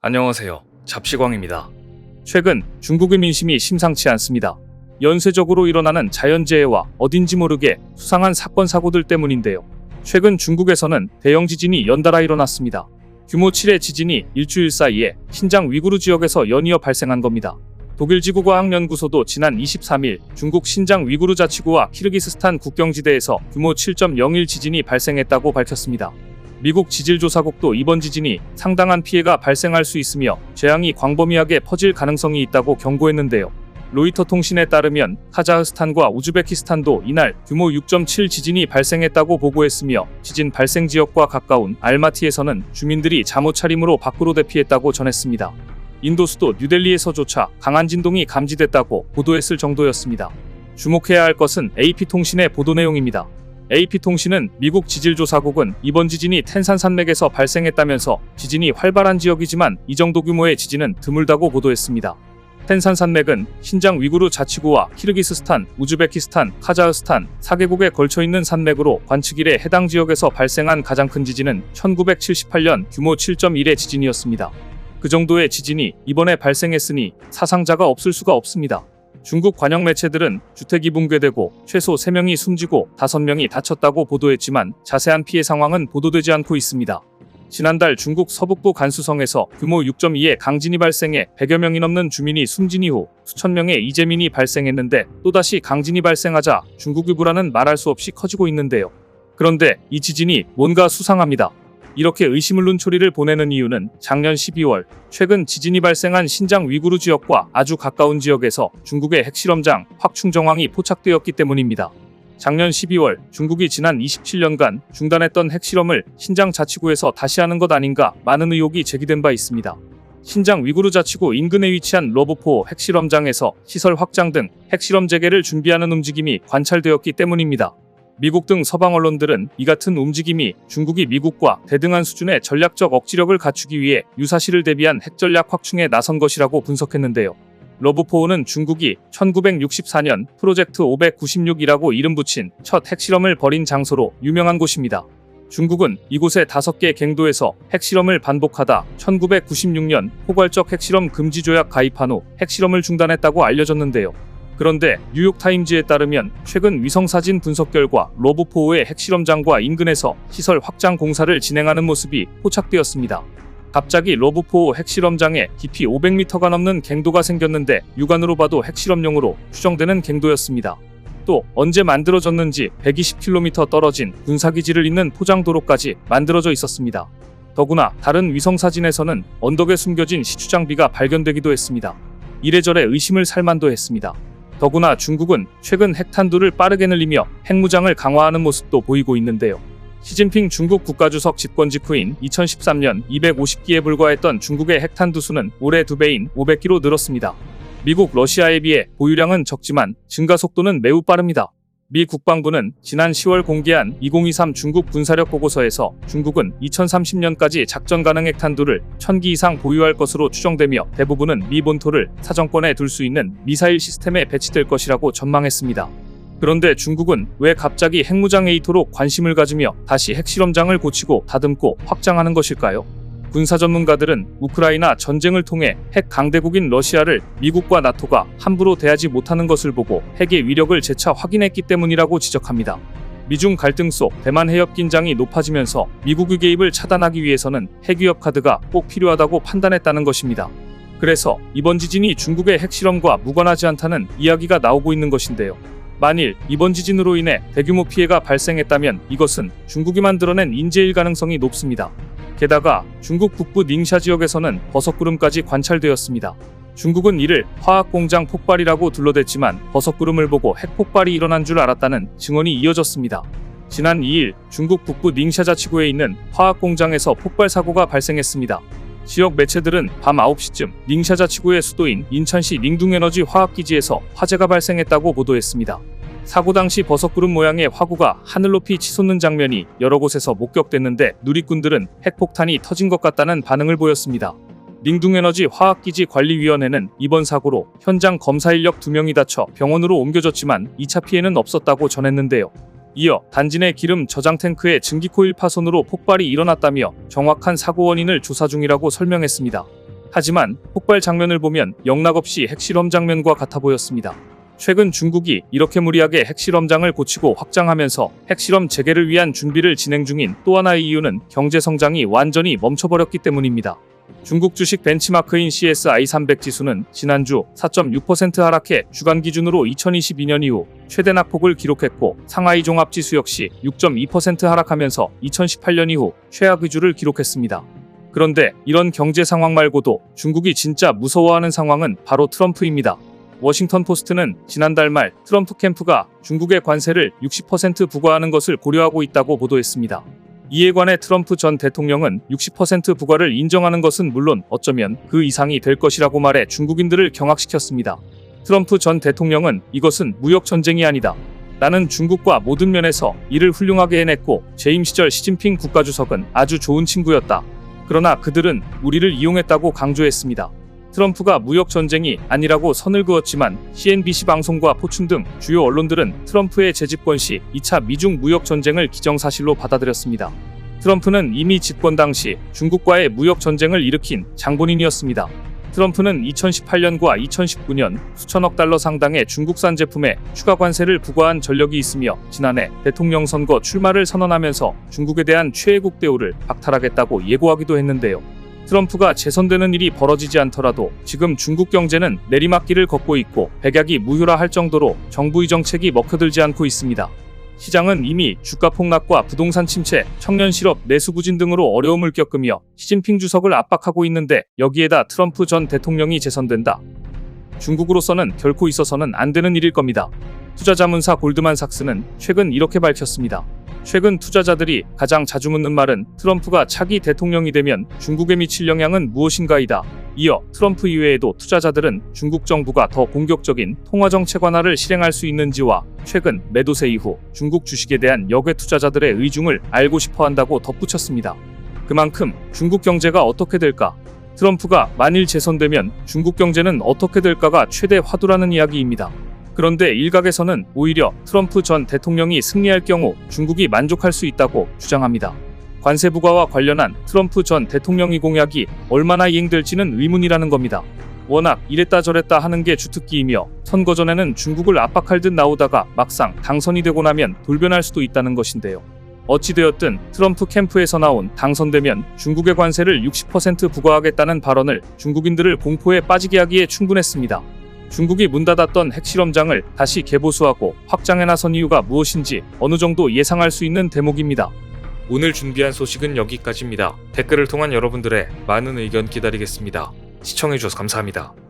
안녕하세요. 잡시광입니다. 최근 중국의 민심이 심상치 않습니다. 연쇄적으로 일어나는 자연재해와 어딘지 모르게 수상한 사건 사고들 때문인데요. 최근 중국에서는 대형 지진이 연달아 일어났습니다. 규모 7의 지진이 일주일 사이에 신장 위구르 지역에서 연이어 발생한 겁니다. 독일 지구과학연구소도 지난 23일 중국 신장 위구르 자치구와 키르기스스탄 국경지대에서 규모 7.01 지진이 발생했다고 밝혔습니다. 미국 지질조사국도 이번 지진이 상당한 피해가 발생할 수 있으며 재앙이 광범위하게 퍼질 가능성이 있다고 경고했는데요. 로이터 통신에 따르면 카자흐스탄과 우즈베키스탄도 이날 규모 6.7 지진이 발생했다고 보고했으며 지진 발생 지역과 가까운 알마티에서는 주민들이 잠옷 차림으로 밖으로 대피했다고 전했습니다. 인도 수도 뉴델리에서조차 강한 진동이 감지됐다고 보도했을 정도였습니다. 주목해야 할 것은 AP통신의 보도 내용입니다. AP통신은 미국 지질조사국은 이번 지진이 텐산 산맥에서 발생했다면서 지진이 활발한 지역이지만 이 정도 규모의 지진은 드물다고 보도했습니다. 텐산 산맥은 신장 위구르 자치구와 키르기스스탄, 우즈베키스탄, 카자흐스탄 4개국에 걸쳐있는 산맥으로 관측 이래 해당 지역에서 발생한 가장 큰 지진은 1978년 규모 7.1의 지진이었습니다. 그 정도의 지진이 이번에 발생했으니 사상자가 없을 수가 없습니다. 중국 관영 매체들은 주택이 붕괴되고 최소 3명이 숨지고 5명이 다쳤다고 보도했지만 자세한 피해 상황은 보도되지 않고 있습니다. 지난달 중국 서북부 간수성에서 규모 6.2의 강진이 발생해 100여 명이 넘는 주민이 숨진 이후 수천 명의 이재민이 발생했는데 또다시 강진이 발생하자 중국의 불안은 말할 수 없이 커지고 있는데요. 그런데 이 지진이 뭔가 수상합니다. 이렇게 의심을 눈초리를 보내는 이유는 작년 12월 최근 지진이 발생한 신장 위구르 지역과 아주 가까운 지역에서 중국의 핵실험장 확충정황이 포착되었기 때문입니다. 작년 12월 중국이 지난 27년간 중단했던 핵실험을 신장 자치구에서 다시 하는 것 아닌가 많은 의혹이 제기된 바 있습니다. 신장 위구르 자치구 인근에 위치한 러브포 핵실험장에서 시설 확장 등 핵실험 재개를 준비하는 움직임이 관찰되었기 때문입니다. 미국 등 서방 언론들은 이 같은 움직임이 중국이 미국과 대등한 수준의 전략적 억지력을 갖추기 위해 유사시를 대비한 핵전략 확충에 나선 것이라고 분석했는데요. 러브포는 중국이 1964년 프로젝트 596이라고 이름 붙인 첫 핵실험을 벌인 장소로 유명한 곳입니다. 중국은 이곳의 5개 갱도에서 핵실험을 반복하다 1996년 포괄적 핵실험 금지 조약 가입한 후 핵실험을 중단했다고 알려졌는데요. 그런데 뉴욕타임즈에 따르면 최근 위성사진 분석 결과 러브포의 핵실험장과 인근에서 시설 확장 공사를 진행하는 모습이 포착되었습니다. 갑자기 러브포 핵실험장에 깊이 500m가 넘는 갱도가 생겼는데 육안으로 봐도 핵실험용으로 추정되는 갱도였습니다. 또 언제 만들어졌는지 120km 떨어진 군사기지를 잇는 포장도로까지 만들어져 있었습니다. 더구나 다른 위성사진에서는 언덕에 숨겨진 시추장비가 발견되기도 했습니다. 이래저래 의심을 살 만도 했습니다. 더구나 중국은 최근 핵탄두를 빠르게 늘리며 핵무장을 강화하는 모습도 보이고 있는데요. 시진핑 중국 국가주석 집권 직후인 2013년 250기에 불과했던 중국의 핵탄두 수는 올해 2배인 500기로 늘었습니다. 미국, 러시아에 비해 보유량은 적지만 증가 속도는 매우 빠릅니다. 미 국방부는 지난 10월 공개한 2023 중국 군사력 보고서에서 중국은 2030년까지 작전 가능 핵탄두를 1000기 이상 보유할 것으로 추정되며 대부분은 미 본토를 사정권에 둘 수 있는 미사일 시스템에 배치될 것이라고 전망했습니다. 그런데 중국은 왜 갑자기 핵무장에 이토록 관심을 가지며 다시 핵실험장을 고치고 다듬고 확장하는 것일까요? 군사 전문가들은 우크라이나 전쟁을 통해 핵 강대국인 러시아를 미국과 나토가 함부로 대하지 못하는 것을 보고 핵의 위력을 재차 확인했기 때문이라고 지적합니다. 미중 갈등 속 대만 해협 긴장이 높아지면서 미국의 개입을 차단하기 위해서는 핵위협 카드가 꼭 필요하다고 판단했다는 것입니다. 그래서 이번 지진이 중국의 핵실험과 무관하지 않다는 이야기가 나오고 있는 것인데요. 만일 이번 지진으로 인해 대규모 피해가 발생했다면 이것은 중국이 만들어낸 인재일 가능성이 높습니다. 게다가 중국 북부 닝샤 지역에서는 버섯구름까지 관찰되었습니다. 중국은 이를 화학공장 폭발이라고 둘러댔지만 버섯구름을 보고 핵폭발이 일어난 줄 알았다는 증언이 이어졌습니다. 지난 2일 중국 북부 닝샤 자치구에 있는 화학공장에서 폭발 사고가 발생했습니다. 지역 매체들은 밤 9시쯤 닝샤 자치구의 수도인 인천시 닝둥에너지 화학기지에서 화재가 발생했다고 보도했습니다. 사고 당시 버섯구름 모양의 화구가 하늘 높이 치솟는 장면이 여러 곳에서 목격됐는데 누리꾼들은 핵폭탄이 터진 것 같다는 반응을 보였습니다. 닝둥에너지 화학기지 관리위원회는 이번 사고로 현장 검사 인력 2명이 다쳐 병원으로 옮겨졌지만 2차 피해는 없었다고 전했는데요. 이어 단지 내 기름 저장 탱크의 증기코일 파손으로 폭발이 일어났다며 정확한 사고 원인을 조사 중이라고 설명했습니다. 하지만 폭발 장면을 보면 영락없이 핵실험 장면과 같아 보였습니다. 최근 중국이 이렇게 무리하게 핵실험장을 고치고 확장하면서 핵실험 재개를 위한 준비를 진행 중인 또 하나의 이유는 경제 성장이 완전히 멈춰버렸기 때문입니다. 중국 주식 벤치마크인 CSI 300 지수는 지난주 4.6% 하락해 주간 기준으로 2022년 이후 최대 낙폭을 기록했고, 상하이 종합지수 역시 6.2% 하락하면서 2018년 이후 최악 위주를 기록했습니다. 그런데 이런 경제 상황 말고도 중국이 진짜 무서워하는 상황은 바로 트럼프입니다. 워싱턴 포스트는 지난달 말 트럼프 캠프가 중국의 관세를 60% 부과하는 것을 고려하고 있다고 보도했습니다. 이에 관해 트럼프 전 대통령은 60% 부과를 인정하는 것은 물론 어쩌면 그 이상이 될 것이라고 말해 중국인들을 경악시켰습니다. 트럼프 전 대통령은 이것은 무역 전쟁이 아니다. 나는 중국과 모든 면에서 일을 훌륭하게 해냈고 재임 시절 시진핑 국가주석은 아주 좋은 친구였다. 그러나 그들은 우리를 이용했다고 강조했습니다. 트럼프가 무역 전쟁이 아니라고 선을 그었지만 CNBC 방송과 포춘 등 주요 언론들은 트럼프의 재집권 시 2차 미중 무역 전쟁을 기정사실로 받아들였습니다. 트럼프는 이미 집권 당시 중국과의 무역 전쟁을 일으킨 장본인이었습니다. 트럼프는 2018년과 2019년 수천억 달러 상당의 중국산 제품에 추가 관세를 부과한 전력이 있으며 지난해 대통령 선거 출마를 선언하면서 중국에 대한 최애국 대우를 박탈하겠다고 예고하기도 했는데요. 트럼프가 재선되는 일이 벌어지지 않더라도 지금 중국 경제는 내리막길을 걷고 있고 백약이 무효라 할 정도로 정부의 정책이 먹혀들지 않고 있습니다. 시장은 이미 주가 폭락과 부동산 침체, 청년 실업, 내수 부진 등으로 어려움을 겪으며 시진핑 주석을 압박하고 있는데 여기에다 트럼프 전 대통령이 재선된다. 중국으로서는 결코 있어서는 안 되는 일일 겁니다. 투자자문사 골드만삭스는 최근 이렇게 밝혔습니다. 최근 투자자들이 가장 자주 묻는 말은 트럼프가 차기 대통령이 되면 중국에 미칠 영향은 무엇인가이다. 이어 트럼프 이외에도 투자자들은 중국 정부가 더 공격적인 통화정책 완화를 실행할 수 있는지와 최근 매도세 이후 중국 주식에 대한 역외 투자자들의 의중을 알고 싶어 한다고 덧붙였습니다. 그만큼 중국 경제가 어떻게 될까? 트럼프가 만일 재선되면 중국 경제는 어떻게 될까가 최대 화두라는 이야기입니다. 그런데 일각에서는 오히려 트럼프 전 대통령이 승리할 경우 중국이 만족할 수 있다고 주장합니다. 관세 부과와 관련한 트럼프 전 대통령의 공약이 얼마나 이행될지는 의문이라는 겁니다. 워낙 이랬다 저랬다 하는 게 주특기이며 선거 전에는 중국을 압박할 듯 나오다가 막상 당선이 되고 나면 돌변할 수도 있다는 것인데요. 어찌되었든 트럼프 캠프에서 나온 당선되면 중국의 관세를 60% 부과하겠다는 발언을 중국인들을 공포에 빠지게 하기에 충분했습니다. 중국이 문 닫았던 핵실험장을 다시 개보수하고 확장해 나선 이유가 무엇인지 어느 정도 예상할 수 있는 대목입니다. 오늘 준비한 소식은 여기까지입니다. 댓글을 통한 여러분들의 많은 의견 기다리겠습니다. 시청해주셔서 감사합니다.